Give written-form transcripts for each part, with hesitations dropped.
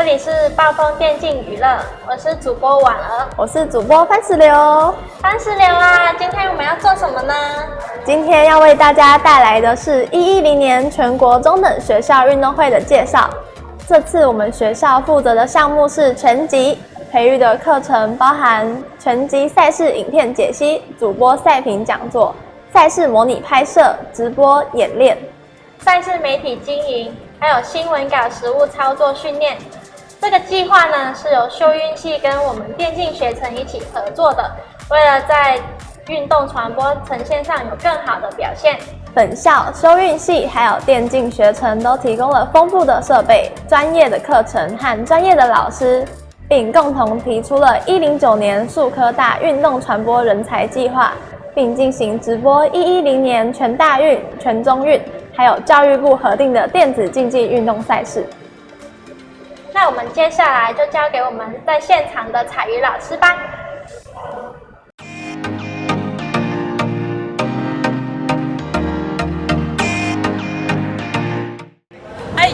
这里是暴风电竞娱乐，我是主播婉儿，我是主播番石榴。番石榴啊，今天我们要做什么呢？今天要为大家带来的是110年全国中等学校运动会的介绍。这次我们学校负责的项目是拳击，培育的课程包含拳击赛事影片解析、主播赛评讲座、赛事模拟拍摄、直播演练、赛事媒体经营，还有新闻稿实务操作训练。这个计划呢是由修运系跟我们电竞学程一起合作的，为了在运动传播呈现上有更好的表现。本校修运系还有电竞学程都提供了丰富的设备、专业的课程和专业的老师，并共同提出了109年数科大运动传播人才计划，并进行直播110年全大运、全中运，还有教育部核定的电子竞技运动赛事。那我们接下来就交给我们在现场的彩瑜老师吧。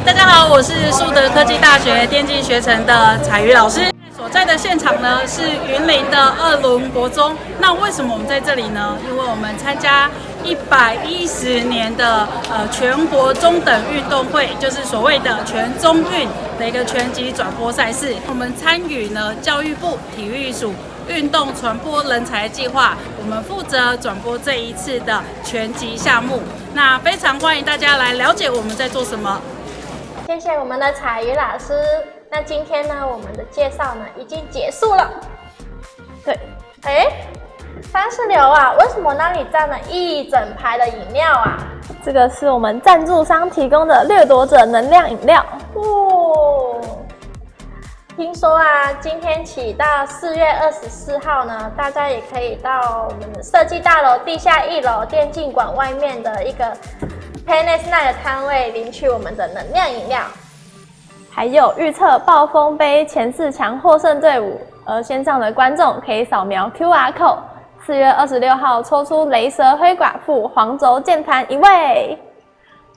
大家好，我是树德科技大学电竞学程的彩瑜老师。所在的现场呢是云林的2轮国中。那为什么我们在这里呢？因为我们参加110年的全国中等运动会，就是所谓的全中运的一个拳击转播赛事。我们参与呢教育部体育署运动传播人才计划，我们负责转播这一次的拳击项目。那非常欢迎大家来了解我们在做什么。谢谢我们的彩瑜老师。那今天呢，我们的介绍呢已经结束了。对，番石榴啊，为什么那里站了一整排的饮料啊？这个是我们赞助商提供的掠夺者能量饮料。听说啊，今天起到4月24号呢，大家也可以到我们的设计大楼地下1楼电竞馆外面的一个 Panis Night 的摊位领取我们的能量饮料。还有预测暴风杯前4强获胜队伍，而线上的观众可以扫描 QR code， 4月26号抽出雷蛇灰寡妇黄轴键盘1位。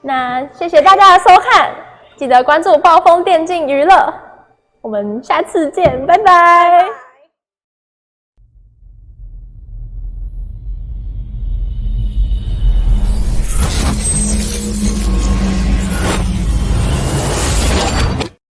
那谢谢大家的收看，记得关注暴风电竞娱乐，我们下次见，拜拜。